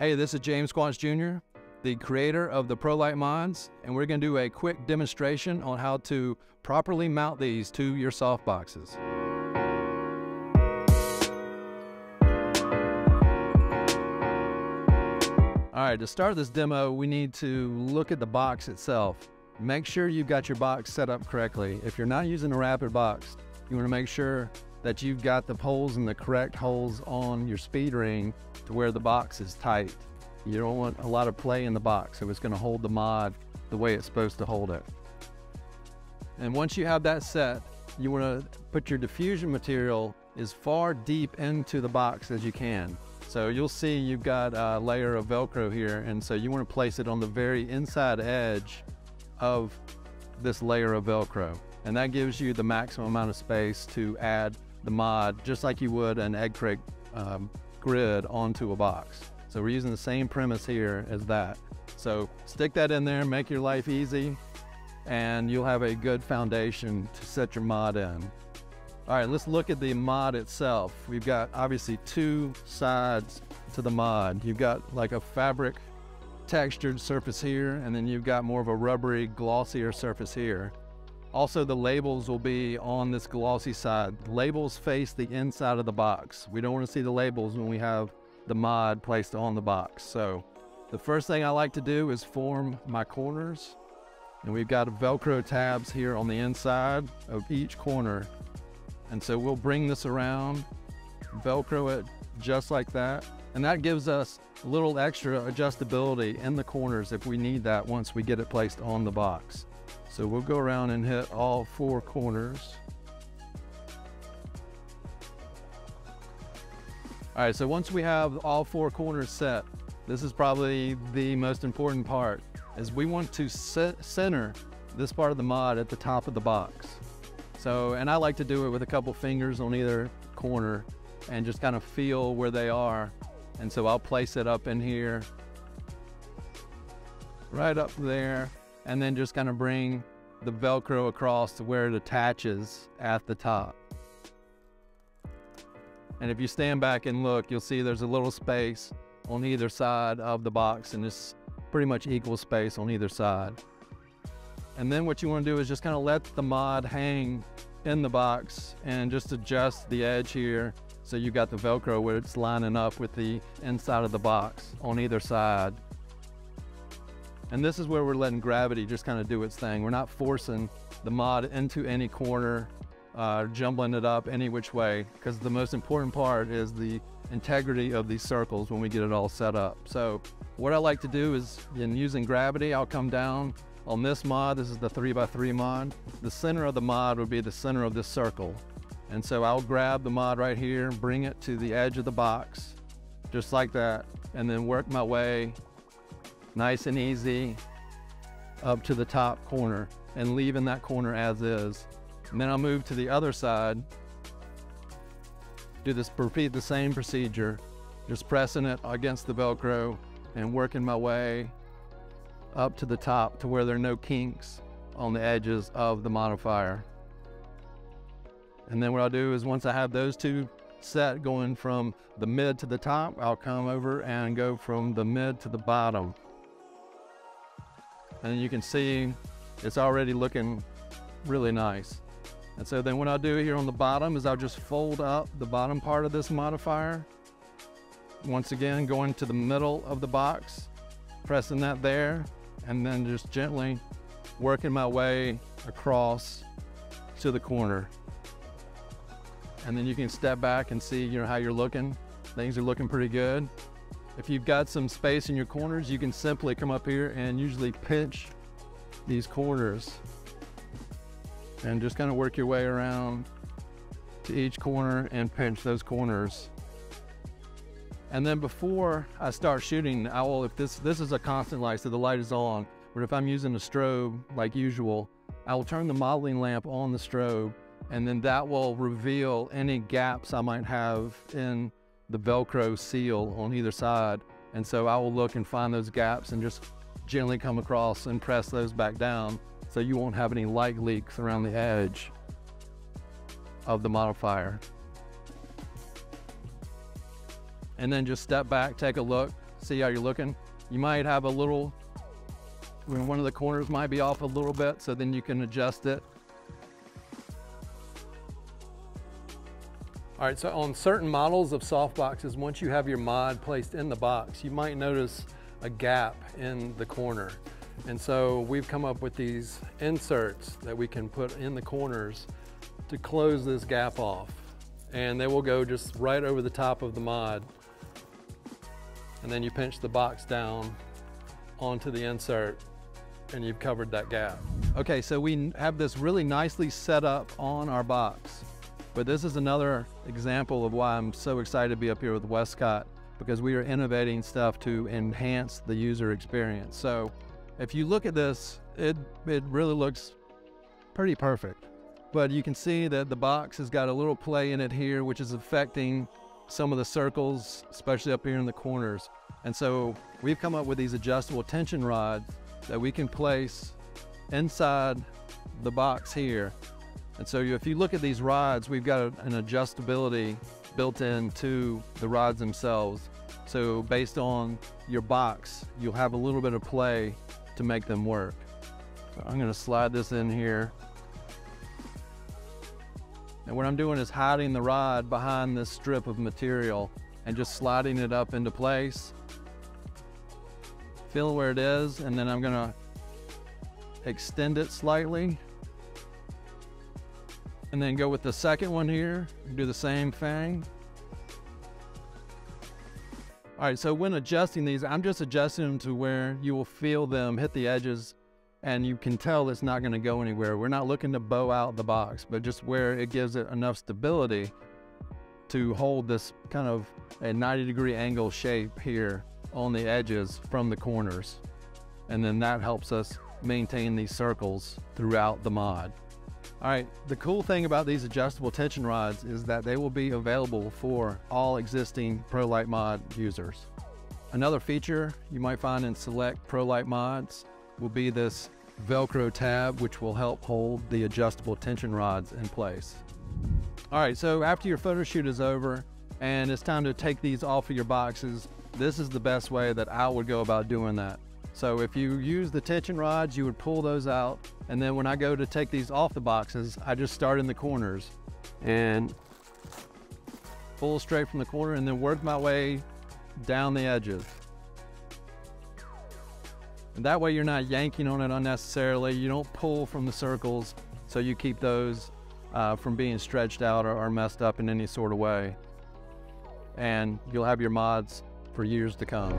Hey, this is James Quantz Jr., the creator of the Prix Light Mods, and we're going to do a quick demonstration on how to properly mount these to your softboxes. All right, to start this demo, we need to look at the box itself. Make sure you've got your box set up correctly. If you're not using a rapid box, you want to make sure that you've got the holes in the correct holes on your speed ring to where the box is tight. You don't want a lot of play in the box, so it's going to hold the mod the way it's supposed to hold it. And once you have that set, you want to put your diffusion material as far deep into the box as you can. So you'll see you've got a layer of Velcro here, and so you want to place it on the very inside edge of this layer of Velcro. And that gives you the maximum amount of space to add the mod, just like you would an egg crate grid onto a box. So we're using the same premise here as that. So stick that in there, make your life easy, and you'll have a good foundation to set your mod in. All right, let's look at the mod itself. We've got obviously two sides to the mod. You've got like a fabric textured surface here, and then you've got more of a rubbery, glossier surface here. Also, the labels will be on this glossy side. Labels face the inside of the box. We don't want to see the labels when we have the mod placed on the box. So the first thing I like to do is form my corners. And we've got Velcro tabs here on the inside of each corner. And so we'll bring this around, Velcro it just like that. And that gives us a little extra adjustability in the corners if we need that once we get it placed on the box. So we'll go around and hit all four corners. All right, so once we have all four corners set, this is probably the most important part, is we want to center this part of the mod at the top of the box. So, and I like to do it with a couple fingers on either corner and just kind of feel where they are. And so I'll place it up in here, right up there, and then just kind of bring the Velcro across to where it attaches at the top. And if you stand back and look, you'll see there's a little space on either side of the box, and it's pretty much equal space on either side. And then what you want to do is just kind of let the mod hang in the box and just adjust the edge here so you got the Velcro where it's lining up with the inside of the box on either side. And this is where we're letting gravity just kind of do its thing. We're not forcing the mod into any corner, jumbling it up any which way, because the most important part is the integrity of these circles when we get it all set up. So what I like to do is, in using gravity, I'll come down on this mod. This is the 3x3 mod. The center of the mod would be the center of this circle. And so I'll grab the mod right here, bring it to the edge of the box, just like that, and then work my way nice and easy up to the top corner and leaving that corner as is. And then I'll move to the other side, repeat the same procedure, just pressing it against the Velcro and working my way up to the top to where there are no kinks on the edges of the modifier. And then what I'll do is, once I have those two set going from the mid to the top, I'll come over and go from the mid to the bottom. And you can see it's already looking really nice. And so then what I'll do here on the bottom is I'll just fold up the bottom part of this modifier. Once again, going to the middle of the box, pressing that there, and then just gently working my way across to the corner. And then you can step back and see, how you're looking. Things are looking pretty good. If you've got some space in your corners, you can simply come up here and usually pinch these corners and just kind of work your way around to each corner and pinch those corners. And then before I start shooting, I will, if this is a constant light, so the light is on, but if I'm using a strobe like usual, I will turn the modeling lamp on the strobe, and then that will reveal any gaps I might have in the Velcro seal on either side. And so I will look and find those gaps and just gently come across and press those back down so you won't have any light leaks around the edge of the modifier. And then just step back, take a look, See how you're looking? You might have a little, one of the corners might be off a little bit, so then you can adjust it. All right, so on certain models of softboxes, once you have your mod placed in the box, you might notice a gap in the corner. And so we've come up with these inserts that we can put in the corners to close this gap off. And they will go just right over the top of the mod. And then you pinch the box down onto the insert and you've covered that gap. Okay, so we have this really nicely set up on our box. But this is another example of why I'm so excited to be up here with Westcott, because we are innovating stuff to enhance the user experience. So if you look at this, it really looks pretty perfect. But you can see that the box has got a little play in it here, which is affecting some of the circles, especially up here in the corners. And so we've come up with these adjustable tension rods that we can place inside the box here. And so if you look at these rods, we've got an adjustability built into the rods themselves. So based on your box, you'll have a little bit of play to make them work. So I'm gonna slide this in here. And what I'm doing is hiding the rod behind this strip of material and just sliding it up into place. Feel where it is, and then I'm gonna extend it slightly. And then go with the second one here, do the same thing. All right, so when adjusting these, I'm just adjusting them to where you will feel them hit the edges and you can tell it's not gonna go anywhere. We're not looking to bow out the box, but just where it gives it enough stability to hold this kind of a 90-degree angle shape here on the edges from the corners. And then that helps us maintain these circles throughout the mod. All right, the cool thing about these adjustable tension rods is that they will be available for all existing Prix Light Mod users. Another feature you might find in select Prix Light Mods will be this Velcro tab, which will help hold the adjustable tension rods in place. All right, so after your photo shoot is over and it's time to take these off of your boxes, this is the best way that I would go about doing that. So if you use the tension rods, you would pull those out. And then when I go to take these off the boxes, I just start in the corners and pull straight from the corner and then work my way down the edges. And that way you're not yanking on it unnecessarily. You don't pull from the circles, so you keep those from being stretched out or messed up in any sort of way. And you'll have your mods for years to come.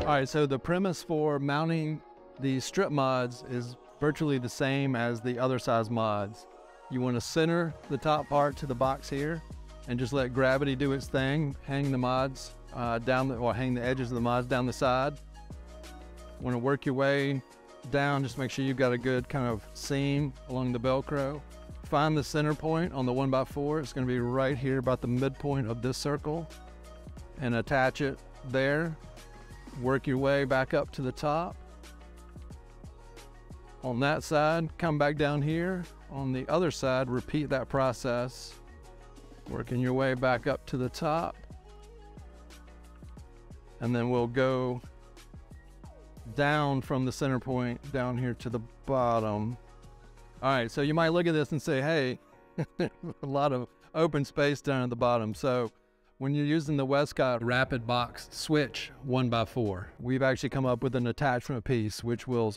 All right, so the premise for mounting these strip mods is virtually the same as the other size mods. You want to center the top part to the box here and just let gravity do its thing. Hang the mods hang the edges of the mods down the side. Want to work your way down, just make sure you've got a good kind of seam along the Velcro. Find the center point on the 1x4. It's going to be right here about the midpoint of this circle, and attach it there. Work your way back up to the top. On that side, come back down here. On the other side, repeat that process. Working your way back up to the top. And then we'll go down from the center point down here to the bottom. All right, so you might look at this and say, hey, a lot of open space down at the bottom. So when you're using the Westcott Rapid Box Switch 1x4, we've actually come up with an attachment piece which will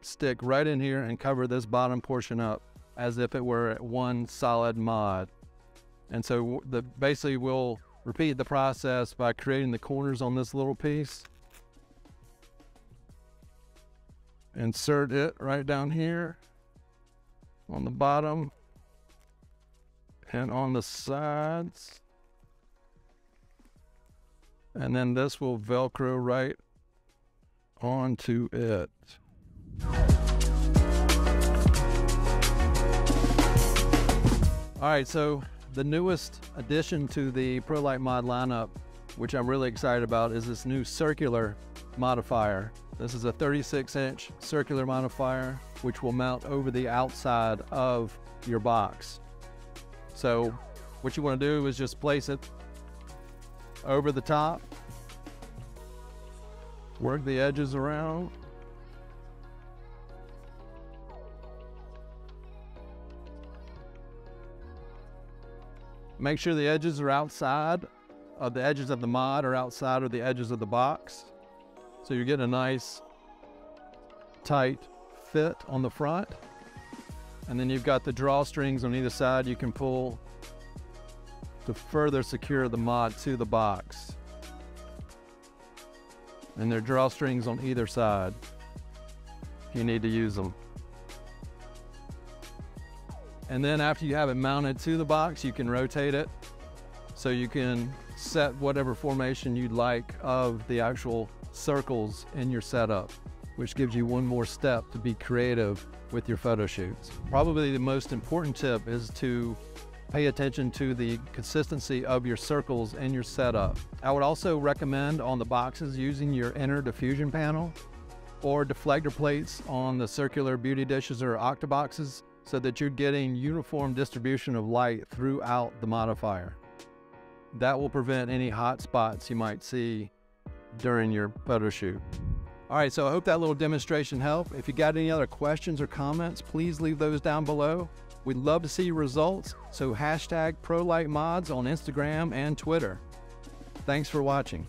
stick right in here and cover this bottom portion up as if it were one solid mod. And so basically we'll repeat the process by creating the corners on this little piece. Insert it right down here on the bottom and on the sides. And then this will Velcro right onto it. All right, so the newest addition to the Prix Light Mod lineup, which I'm really excited about, is this new circular modifier. This is a 36-inch circular modifier, which will mount over the outside of your box. So What you want to do is just place it over the top. Work the edges around. Make sure the edges are outside of the edges of the mod or outside of the edges of the box. So you're getting a nice tight fit on the front. And then you've got the drawstrings on either side you can pull to further secure the mod to the box. And there are drawstrings on either side if you need to use them. And then after you have it mounted to the box, you can rotate it so you can set whatever formation you'd like of the actual circles in your setup, which gives you one more step to be creative with your photo shoots. Probably the most important tip is to pay attention to the consistency of your circles in your setup. I would also recommend on the boxes using your inner diffusion panel or deflector plates on the circular beauty dishes or octaboxes so that you're getting uniform distribution of light throughout the modifier. That will prevent any hot spots you might see during your photo shoot. All right, so I hope that little demonstration helped. If you got any other questions or comments, please leave those down below. We'd love to see your results, so hashtag Prix Light Mods on Instagram and Twitter. Thanks for watching.